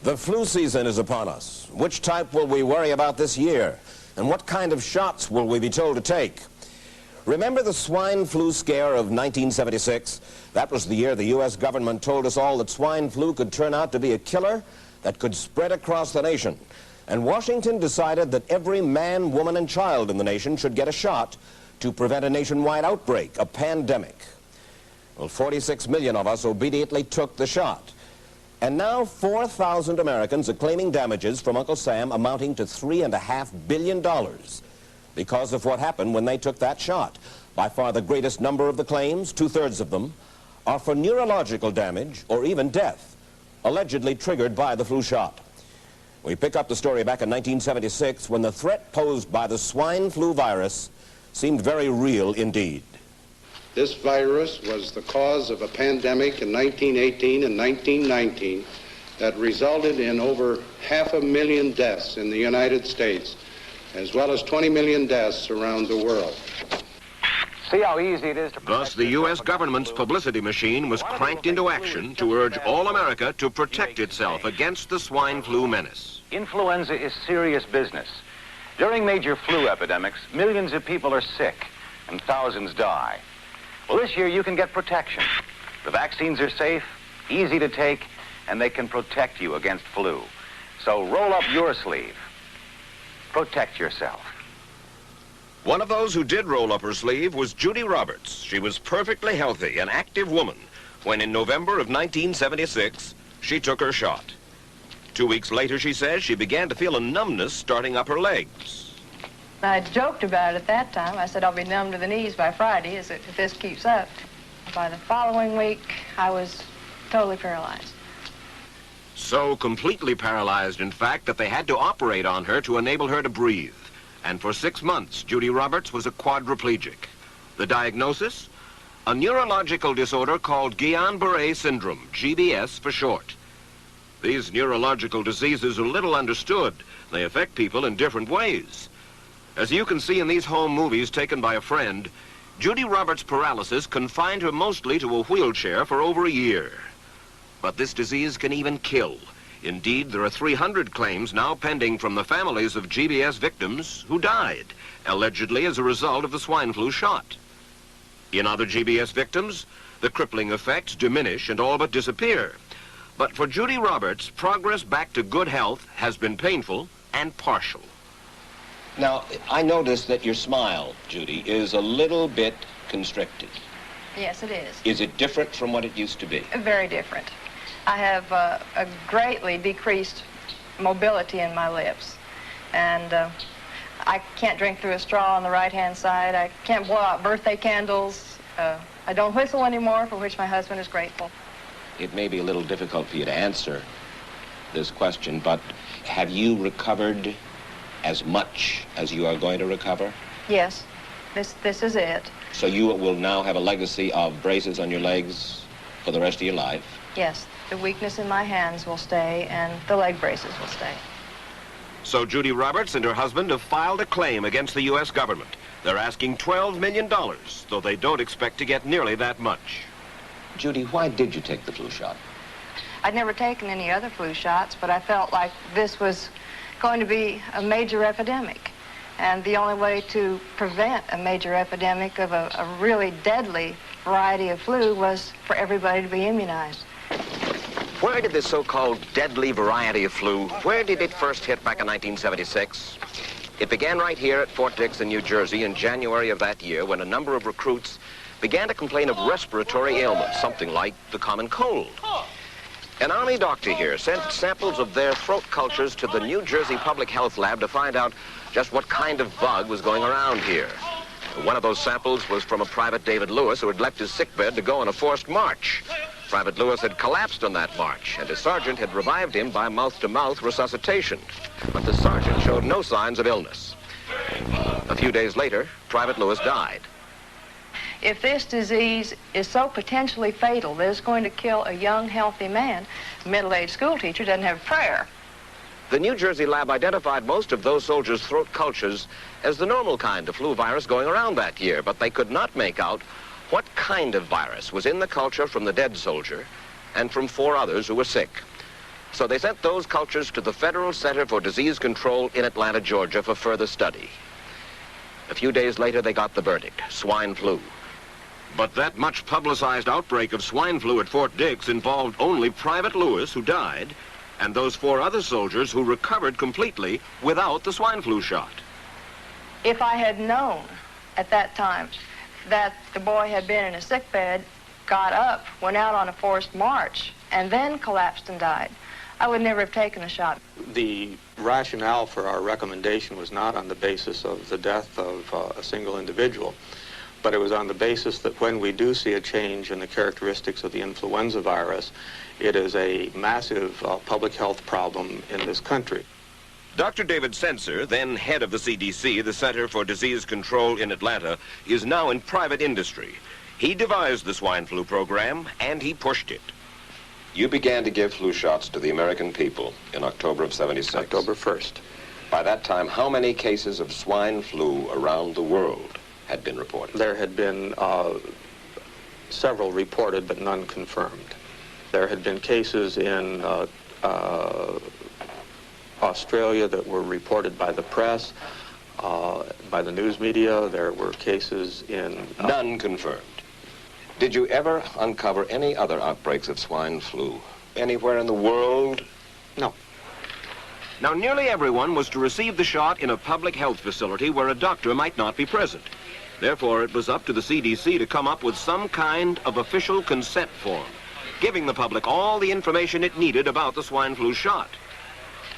The flu season is upon us. Which type will we worry about this year? And what kind of shots will we be told to take? Remember the swine flu scare of 1976? That was the year the U.S. government told us all that swine flu could turn out to be a killer that could spread across the nation. And Washington decided that every man, woman, and child in the nation should get a shot to prevent a nationwide outbreak, a pandemic. Well, 46 million of us obediently took the shot. And now 4,000 Americans are claiming damages from Uncle Sam amounting to $3.5 billion because of what happened when they took that shot. By far the greatest number of the claims, 2/3 of them, are for neurological damage or even death, allegedly triggered by the flu shot. We pick up the story back in 1976 when the threat posed by the swine flu virus seemed very real indeed. This virus was the cause of a pandemic in 1918 and 1919 that resulted in over 500,000 deaths in the United States, as well as 20 million deaths around the world. See how easy it is to... Thus, the U.S. government's publicity machine was cranked into action to urge all America to protect itself against the swine flu menace. Influenza is serious business. During major flu epidemics, millions of people are sick and thousands die. Well, this year you can get protection. The vaccines are safe, easy to take, and they can protect you against flu. So roll up your sleeve. Protect yourself. One of those who did roll up her sleeve was Judy Roberts. She was perfectly healthy, an active woman, when in November of 1976, she took her shot. 2 weeks later, she says, she began to feel a numbness starting up her legs. I joked about it at that time. I said, I'll be numb to the knees by Friday if this keeps up. By the following week, I was totally paralyzed. So completely paralyzed, in fact, that they had to operate on her to enable her to breathe. And for 6 months, Judy Roberts was a quadriplegic. The diagnosis? A neurological disorder called Guillain-Barré syndrome, GBS for short. These neurological diseases are little understood. They affect people in different ways. As you can see in these home movies taken by a friend, Judy Roberts' paralysis confined her mostly to a wheelchair for over a year. But this disease can even kill. Indeed, there are 300 claims now pending from the families of GBS victims who died, allegedly as a result of the swine flu shot. In other GBS victims, the crippling effects diminish and all but disappear. But for Judy Roberts, progress back to good health has been painful and partial. Now, I noticed that your smile, Judy, is a little bit constricted. Yes, it is. Is it different from what it used to be? Very different. I have a greatly decreased mobility in my lips. And I can't drink through a straw on the right-hand side. I can't blow out birthday candles. I don't whistle anymore, for which my husband is grateful. It may be a little difficult for you to answer this question, but have you recovered as much as you are going to recover? Yes, this is it. So you will now have a legacy of braces on your legs for the rest of your life? Yes, the weakness in my hands will stay and the leg braces will stay. So Judy Roberts and her husband have filed a claim against the U.S. government. They're asking $12 million, though they don't expect to get nearly that much. Judy, why did you take the flu shot? I'd never taken any other flu shots, but I felt like this was going to be a major epidemic. And the only way to prevent a major epidemic of a really deadly variety of flu was for everybody to be immunized. Where did this so-called deadly variety of flu, where did it first hit back in 1976? It began right here at Fort Dix in New Jersey in January of that year when a number of recruits began to complain of respiratory ailments, something like the common cold. An Army doctor here sent samples of their throat cultures to the New Jersey Public Health Lab to find out just what kind of bug was going around here. One of those samples was from a Private David Lewis who had left his sickbed to go on a forced march. Private Lewis had collapsed on that march, and his sergeant had revived him by mouth-to-mouth resuscitation. But the sergeant showed no signs of illness. A few days later, Private Lewis died. If this disease is so potentially fatal that it's going to kill a young, healthy man, a middle-aged school teacher doesn't have a prayer. The New Jersey lab identified most of those soldiers' throat cultures as the normal kind of flu virus going around that year, but they could not make out what kind of virus was in the culture from the dead soldier and from 4 others who were sick. So they sent those cultures to the Federal Center for Disease Control in Atlanta, Georgia for further study. A few days later, they got the verdict: swine flu. But that much publicized outbreak of swine flu at Fort Dix involved only Private Lewis, who died, and those 4 other soldiers who recovered completely without the swine flu shot. If I had known at that time that the boy had been in a sick bed, got up, went out on a forced march, and then collapsed and died, I would never have taken the shot. The rationale for our recommendation was not on the basis of the death of a single individual, but it was on the basis that when we do see a change in the characteristics of the influenza virus, it is a massive public health problem in this country. Dr. David Senser, then head of the CDC, the Center for Disease Control in Atlanta, is now in private industry. He devised the swine flu program, and he pushed it. You began to give flu shots to the American people in October of '76. October 1st. By that time, how many cases of swine flu around the world had been reported? There had been several reported, but none confirmed. There had been cases in Australia that were reported by the press, by the news media. There were cases in... None confirmed. Did you ever uncover any other outbreaks of swine flu anywhere in the world? No. Now, nearly everyone was to receive the shot in a public health facility where a doctor might not be present. Therefore, it was up to the CDC to come up with some kind of official consent form, giving the public all the information it needed about the swine flu shot.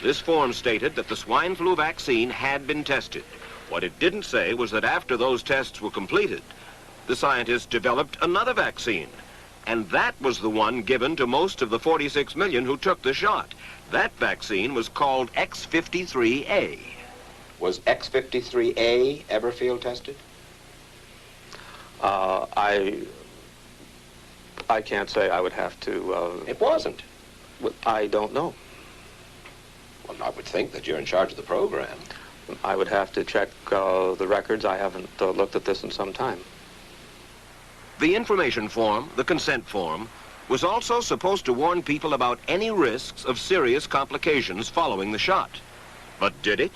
This form stated that the swine flu vaccine had been tested. What it didn't say was that after those tests were completed, the scientists developed another vaccine, and that was the one given to most of the 46 million who took the shot. That vaccine was called X53A. Was X53A ever field tested? I can't say. I would have to... It wasn't. I don't know. Well, I would think that you're in charge of the program. I would have to check the records. I haven't looked at this in some time. The information form, the consent form, was also supposed to warn people about any risks of serious complications following the shot. But did it?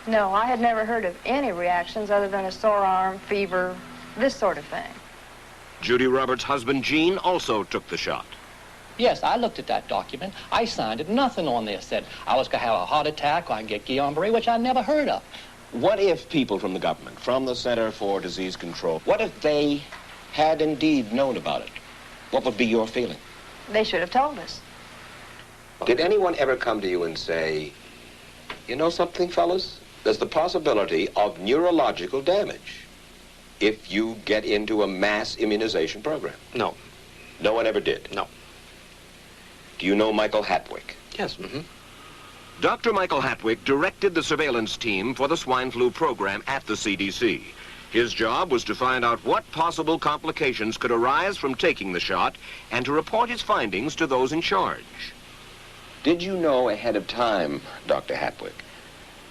No, I had never heard of any reactions other than a sore arm, fever, this sort of thing. Judy Roberts' husband, Gene, also took the shot. Yes, I looked at that document. I signed it. Nothing on there said I was going to have a heart attack or I get Guillain-Barré, which I never heard of. What if people from the government, from the Center for Disease Control, what if they had indeed known about it? What would be your feeling? They should have told us. Did anyone ever come to you and say, you know something, fellas? There's the possibility of neurological damage if you get into a mass immunization program? No. No one ever did? No. Do you know Michael Hatwick? Yes. Mm-hmm. Dr. Michael Hatwick directed the surveillance team for the swine flu program at the CDC. His job was to find out what possible complications could arise from taking the shot and to report his findings to those in charge. Did you know ahead of time, Dr. Hatwick,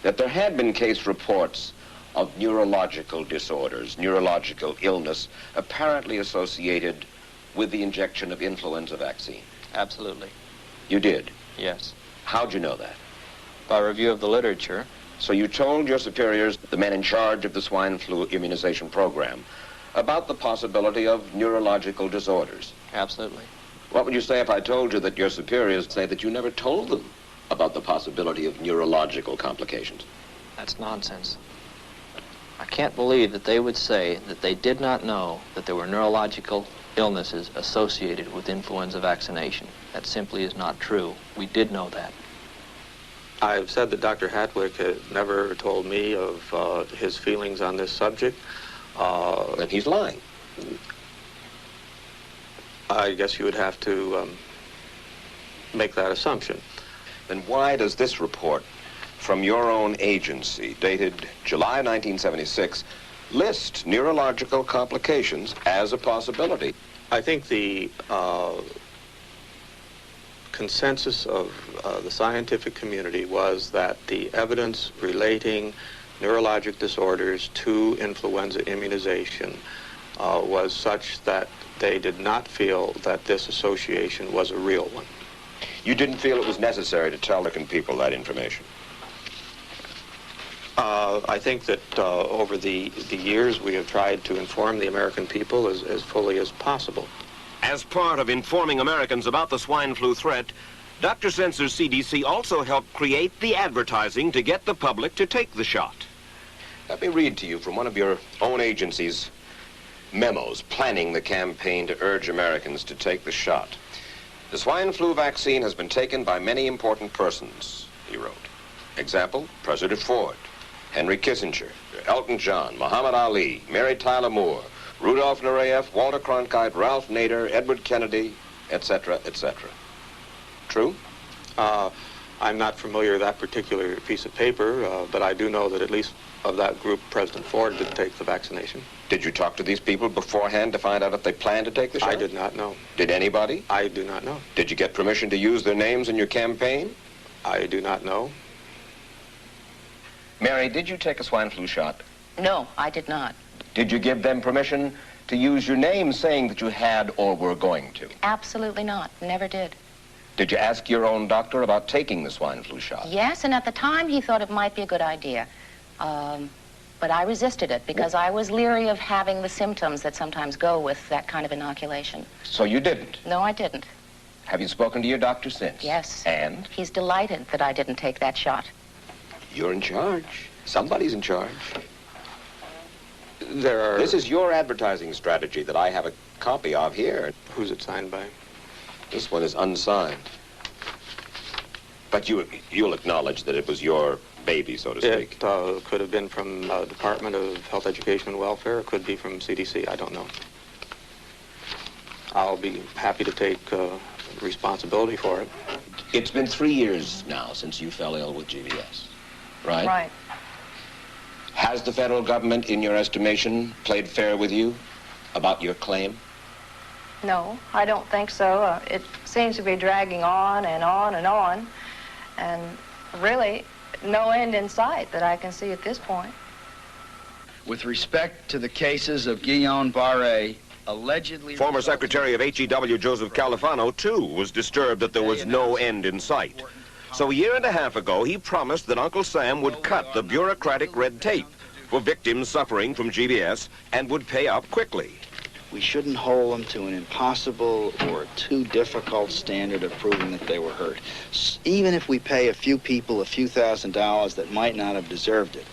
that there had been case reports of neurological disorders, neurological illness, apparently associated with the injection of influenza vaccine? Absolutely. You did? Yes. How'd you know that? By review of the literature. So you told your superiors, the men in charge of the swine flu immunization program, about the possibility of neurological disorders? Absolutely. What would you say if I told you that your superiors say that you never told them about the possibility of neurological complications? That's nonsense. I can't believe that they would say that they did not know that there were neurological illnesses associated with influenza vaccination. That simply is not true. We did know that. I've said that Dr. Hatwick had never told me of his feelings on this subject. Then he's lying. I guess you would have to make that assumption. Then why does this report from your own agency, dated July 1976, list neurological complications as a possibility? I think the consensus of the scientific community was that the evidence relating neurologic disorders to influenza immunization was such that they did not feel that this association was a real one. You didn't feel it was necessary to tell American people that information? I think that over the years we have tried to inform the American people as fully as possible. As part of informing Americans about the swine flu threat, Dr. Sensor's CDC also helped create the advertising to get the public to take the shot. Let me read to you from one of your own agency's memos planning the campaign to urge Americans to take the shot. The swine flu vaccine has been taken by many important persons, he wrote. Example, President Ford, Henry Kissinger, Elton John, Muhammad Ali, Mary Tyler Moore, Rudolph Nureyev, Walter Cronkite, Ralph Nader, Edward Kennedy, etc., etc. True? I'm not familiar with that particular piece of paper, but I do know that at least of that group, President Ford did take the vaccination. Did you talk to these people beforehand to find out if they planned to take the shot? I did not know. Did anybody? I do not know. Did you get permission to use their names in your campaign? I do not know. Mary, did you take a swine flu shot? No, I did not. Did you give them permission to use your name saying that you had or were going to? Absolutely not. Never did. Did you ask your own doctor about taking the swine flu shot? Yes, and at the time he thought it might be a good idea. But I resisted it because I was leery of having the symptoms that sometimes go with that kind of inoculation. So you didn't? No, I didn't. Have you spoken to your doctor since? Yes. And? He's delighted that I didn't take that shot. You're in charge. Somebody's in charge. This is your advertising strategy that I have a copy of here. Who's it signed by? This one is unsigned. But you'll acknowledge that it was your baby, so to speak. It could have been from the Department of Health, Education, and Welfare. It could be from CDC. I don't know. I'll be happy to take responsibility for it. It's been 3 years now since you fell ill with GBS, right? Right. Has the federal government, in your estimation, played fair with you about your claim? No, I don't think so. It seems to be dragging on and on and on, and really no end in sight that I can see at this point. With respect to the cases of Guillain-Barré, allegedly... Former Secretary of HEW Joseph Califano, too, was disturbed that there was no end in sight. So a year and a half ago, he promised that Uncle Sam would cut the bureaucratic red tape for victims suffering from GBS and would pay up quickly. We shouldn't hold them to an impossible or too difficult standard of proving that they were hurt. Even if we pay a few people a few $1,000s that might not have deserved it,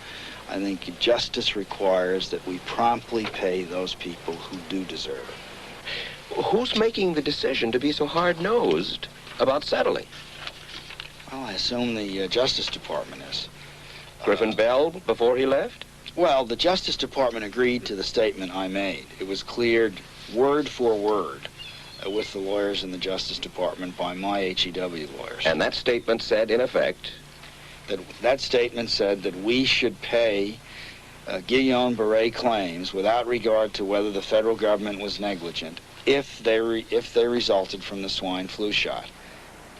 I think justice requires that we promptly pay those people who do deserve it. Who's making the decision to be so hard-nosed about settling? Well, I assume the Justice Department is. Griffin Bell before he left? Well, the Justice Department agreed to the statement I made. It was cleared word for word with the lawyers in the Justice Department by my HEW lawyers. And that statement said, in effect? That statement said that we should pay Guillain-Barré claims without regard to whether the federal government was negligent if they resulted from the swine flu shot.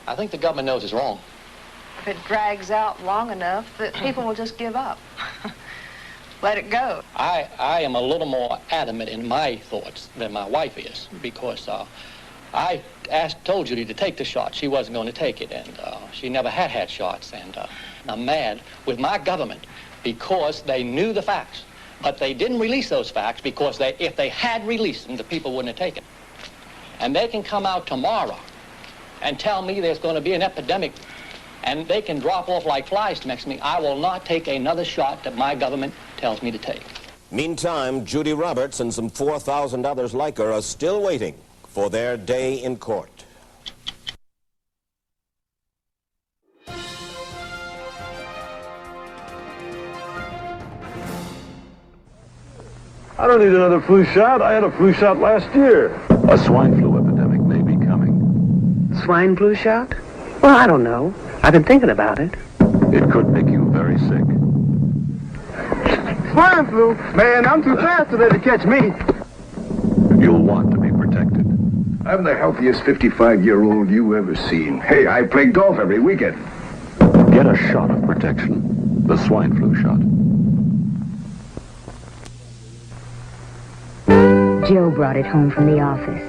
I think the government knows it's wrong. If it drags out long enough, that people will just give up. Let it go. I am a little more adamant in my thoughts than my wife is, because I told Judy to take the shot. She wasn't going to take it, and she never had shots. And I'm mad with my government because they knew the facts, but they didn't release those facts because if they had released them, the people wouldn't have taken. And they can come out tomorrow and tell me there's going to be an epidemic, and they can drop off like flies next to me. I will not take another shot that my government tells me to take. Meantime, Judy Roberts and some 4,000 others like her are still waiting for their day in court. I don't need another flu shot. I had a flu shot last year. A swine flu epidemic may be coming. Swine flu shot? Well, I don't know. I've been thinking about it. It could make you very sick. Swine flu? Man, I'm too fast to let it catch me. You'll want to be protected. I'm the healthiest 55-year-old you ever seen. Hey, I play golf every weekend. Get a shot of protection. The swine flu shot. Joe brought it home from the office.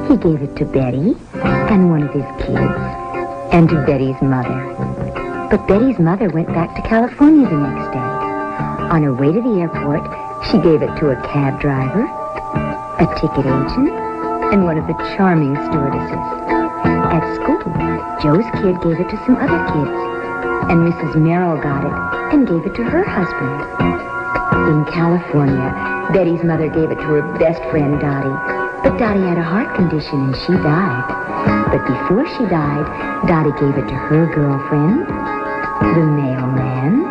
He gave it to Betty and one of his kids and to Betty's mother. But Betty's mother went back to California the next day. On her way to the airport, she gave it to a cab driver, a ticket agent, and one of the charming stewardesses. At school, Joe's kid gave it to some other kids, and Mrs. Merrill got it and gave it to her husband. In California, Betty's mother gave it to her best friend, Dottie, but Dottie had a heart condition and she died. But before she died, Dottie gave it to her girlfriend, the mailman,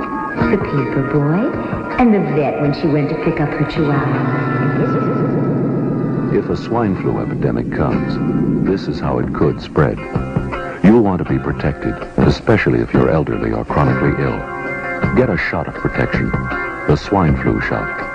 the paper boy, and the vet when she went to pick up her chihuahua. If a swine flu epidemic comes, this is how it could spread. You'll want to be protected, especially if you're elderly or chronically ill. Get a shot of protection, the swine flu shot.